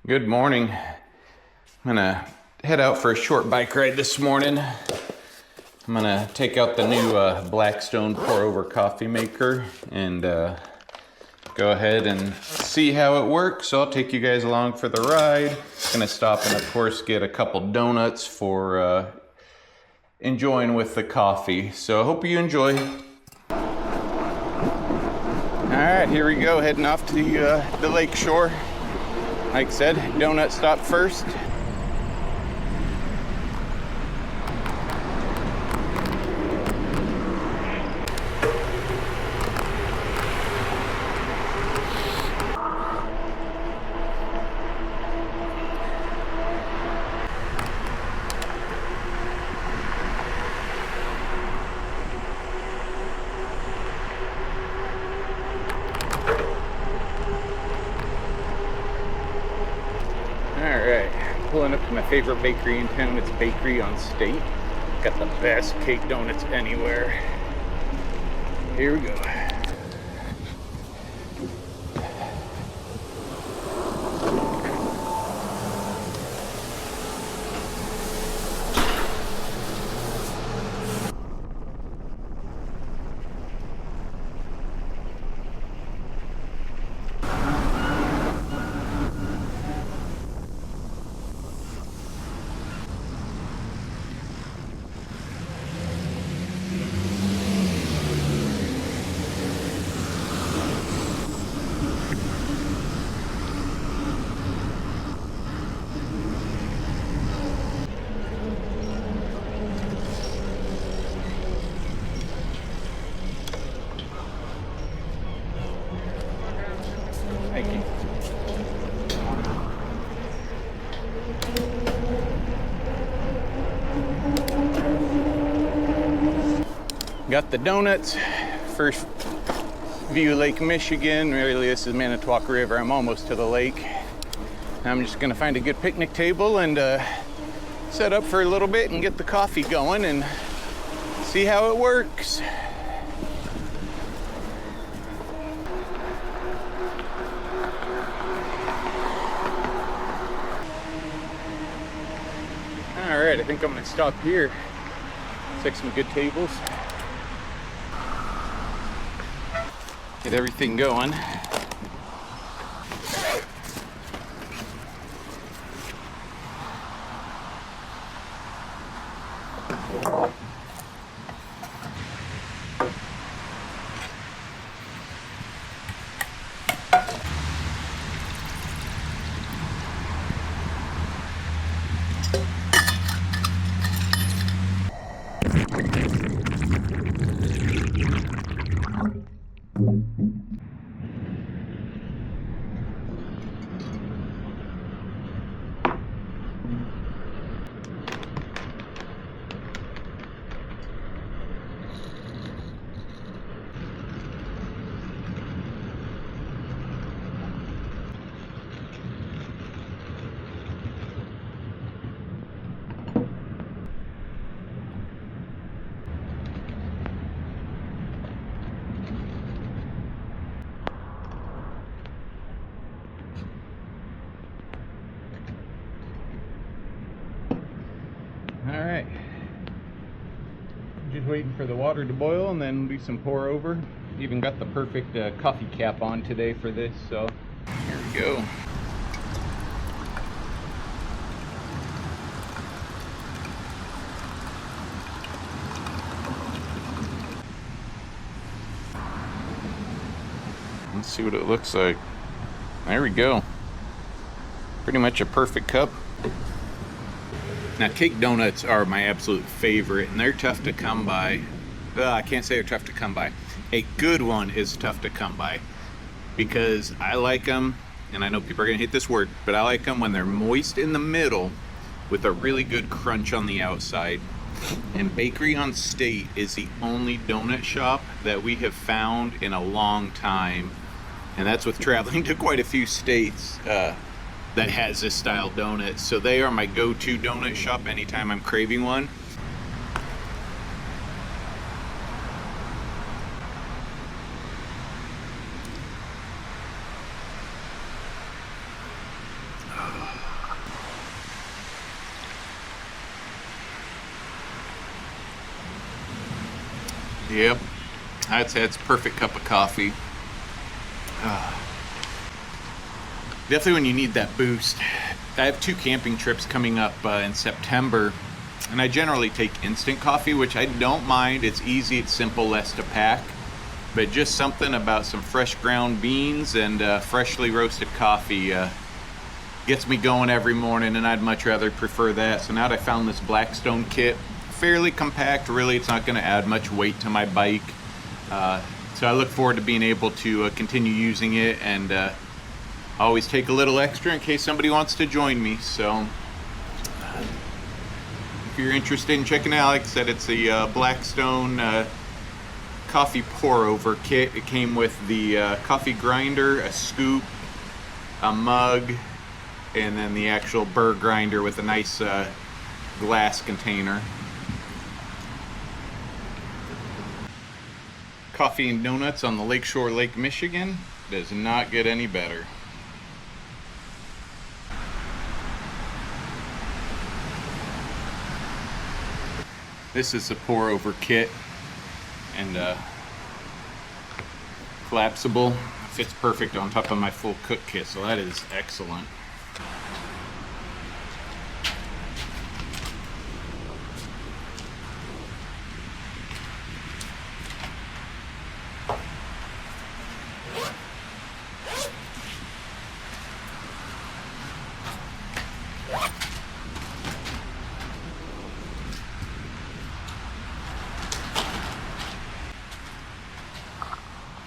Good morning. I'm gonna head out for a short bike ride this morning. I'm gonna take out the new Blackstone pour over coffee maker and go ahead and see how it works. So I'll take you guys along for the ride. Gonna stop and of course get a couple donuts for enjoying with the coffee. So I hope you enjoy. All right, here we go, heading off to the lake shore. Like I said, donut stop first. Alright, pulling up to my favorite bakery in town. It's Bakery on State. Got the best cake donuts anywhere. Here we go. Thank you. Got the donuts. First view Lake Michigan. Really, this is Manitowoc River. I'm almost to the lake. I'm just gonna find a good picnic table and set up for a little bit and get the coffee going and see how it works. All right, I think I'm gonna stop here. Take some good tables. Get everything going. All right, just waiting for the water to boil and then do some pour over. Even got the perfect coffee cap on today for this, so here we go. Let's see what it looks like. There we go. Pretty much a perfect cup. Now, cake donuts are my absolute favorite, and they're tough to come by. I can't say they're tough to come by. A good one is tough to come by because I like them, and I know people are going to hate this word, but I like them when they're moist in the middle with a really good crunch on the outside. And Bakery on State is the only donut shop that we have found in a long time, and that's with traveling to quite a few states. That has this style donut. So they are my go-to donut shop anytime I'm craving one. Yep, that's perfect cup of coffee. Definitely when you need that boost. I have 2 camping trips coming up in September, and I generally take instant coffee, which I don't mind. It's easy, it's simple, less to pack. But just something about some fresh ground beans and freshly roasted coffee gets me going every morning, and I'd much rather prefer that. So now that I found this Blackstone kit, fairly compact, really it's not going to add much weight to my bike. So I look forward to being able to continue using it, and always take a little extra in case somebody wants to join me. So if you're interested in checking out, like I said, it's a Blackstone coffee pour over kit. It came with the coffee grinder, a scoop, a mug, and then the actual burr grinder with a nice glass container. Coffee and donuts on the Lakeshore, Lake Michigan does not get any better. This is the pour over kit, and collapsible, fits perfect on top of my full cook kit, so that is excellent.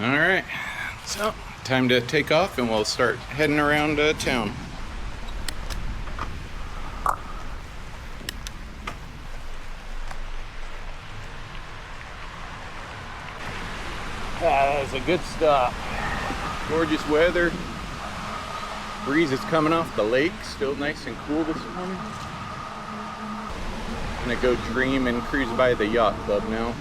All right, so time to take off, and we'll start heading around town. That was a good stop. Gorgeous weather. Breeze is coming off the lake, still nice and cool this morning. I'm gonna go dream and cruise by the yacht club now.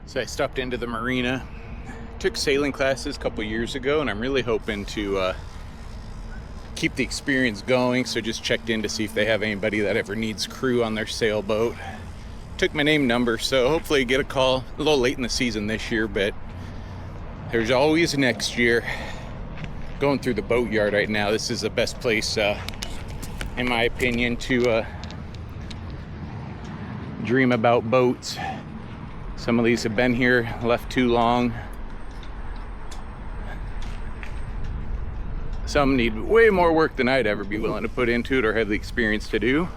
So I stopped into the marina, took sailing classes a couple years ago, and I'm really hoping to keep the experience going. So just checked in to see if they have anybody that ever needs crew on their sailboat. Took my name, number, so hopefully get a call. A little late in the season this year, but there's always next year. Going through the boatyard right now, this is the best place, in my opinion, to dream about boats. Some of these have been here, left too long. Some need way more work than I'd ever be willing to put into it or have the experience to do.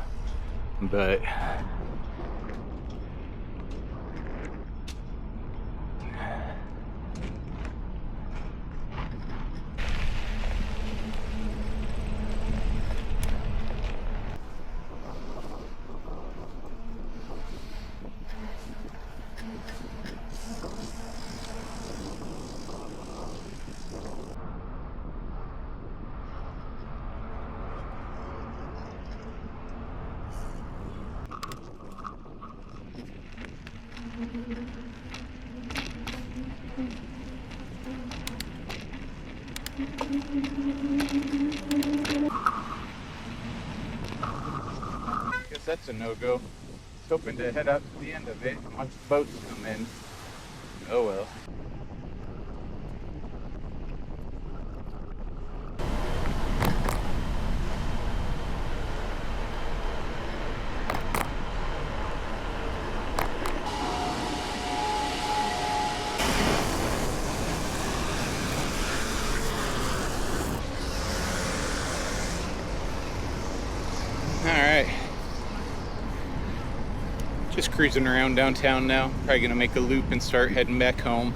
But guess that's a no-go. I was hoping to head out to the end of it and watch the boats come in. Oh well. Alright, just cruising around downtown now. Probably gonna make a loop and start heading back home.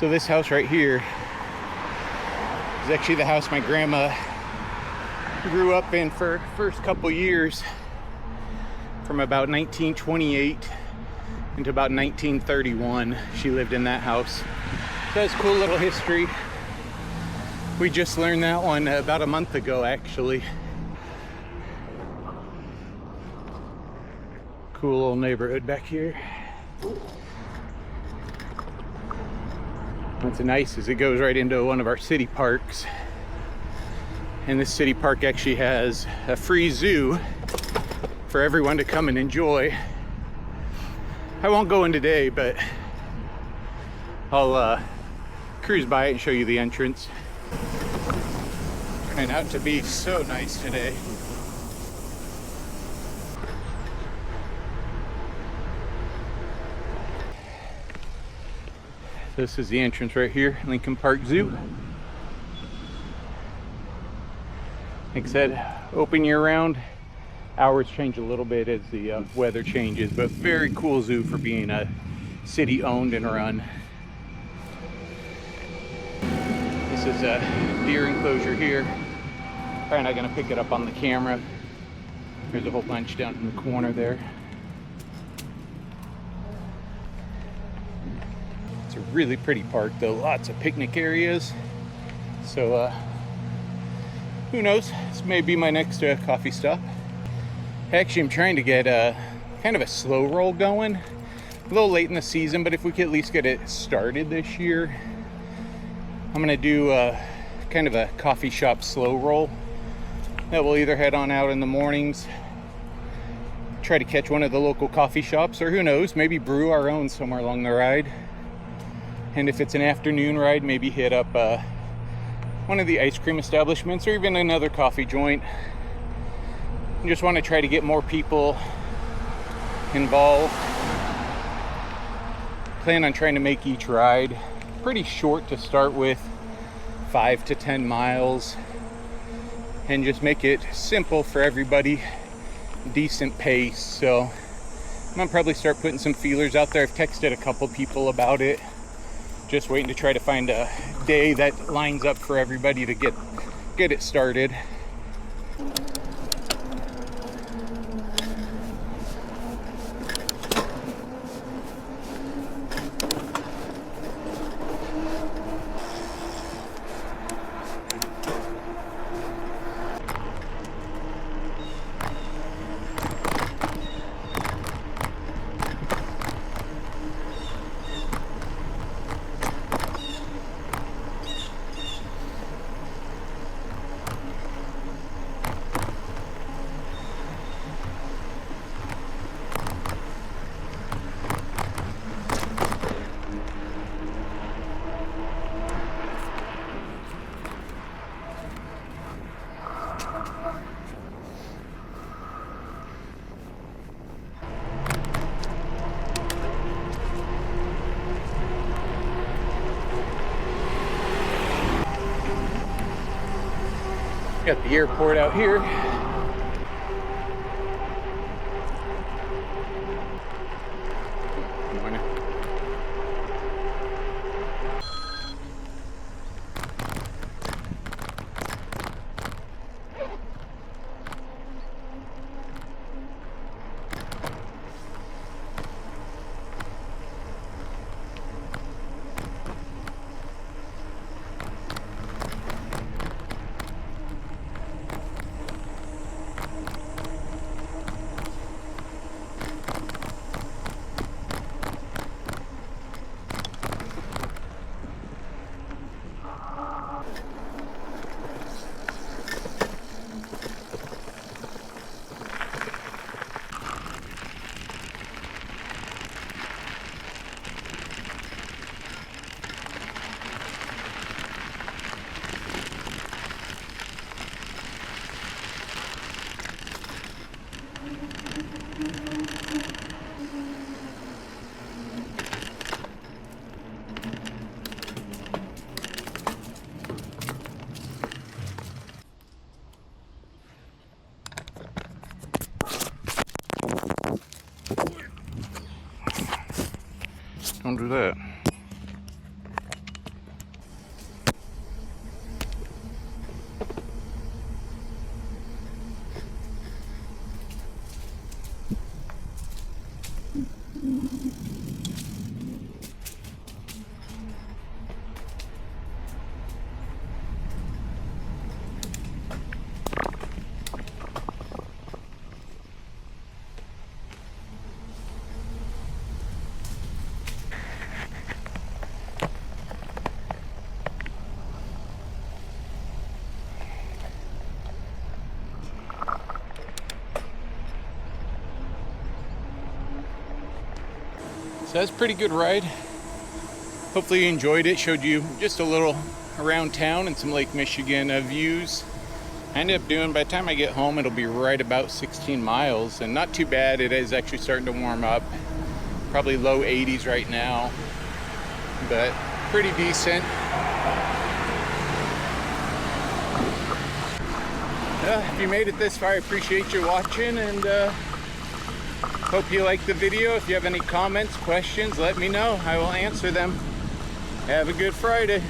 So this house right here is actually the house my grandma grew up in for first couple years, from about 1928 into about 1931. She lived in that house. So that's a cool little history. We just learned that one about a month ago, actually. Cool little neighborhood back here. What's nice is it goes right into one of our city parks. And this city park actually has a free zoo for everyone to come and enjoy. I won't go in today, but I'll cruise by it and show you the entrance. Turning out to be so nice today. This is the entrance right here, Lincoln Park Zoo. Like I said, open year round. Hours change a little bit as the weather changes, but very cool zoo for being a city owned and run. This is a deer enclosure here. Probably not gonna pick it up on the camera. There's a whole bunch down in the corner there. It's a really pretty park though, lots of picnic areas. So who knows, this may be my next coffee stop. Actually, I'm trying to get kind of a slow roll going. A little late in the season, but if we could at least get it started this year, I'm gonna do kind of a coffee shop slow roll that we'll either head on out in the mornings, try to catch one of the local coffee shops, or who knows, maybe brew our own somewhere along the ride. And if it's an afternoon ride, maybe hit up one of the ice cream establishments or even another coffee joint. I just want to try to get more people involved. Plan on trying to make each ride pretty short to start with, 5 to 10 miles, and just make it simple for everybody, decent pace. So I'm gonna probably start putting some feelers out there. I've texted a couple people about it, just waiting to try to find a day that lines up for everybody to get it started. Got the airport out here. Good morning. Don't do that. So that's a pretty good ride. Hopefully you enjoyed it. Showed you just a little around town and some Lake Michigan views. I ended up doing, by the time I get home, it'll be right about 16 miles, and not too bad. It is actually starting to warm up. Probably low 80s right now, but pretty decent. If you made it this far, I appreciate you watching, and hope you liked the video. If you have any comments, questions, let me know. I will answer them. Have a good Friday.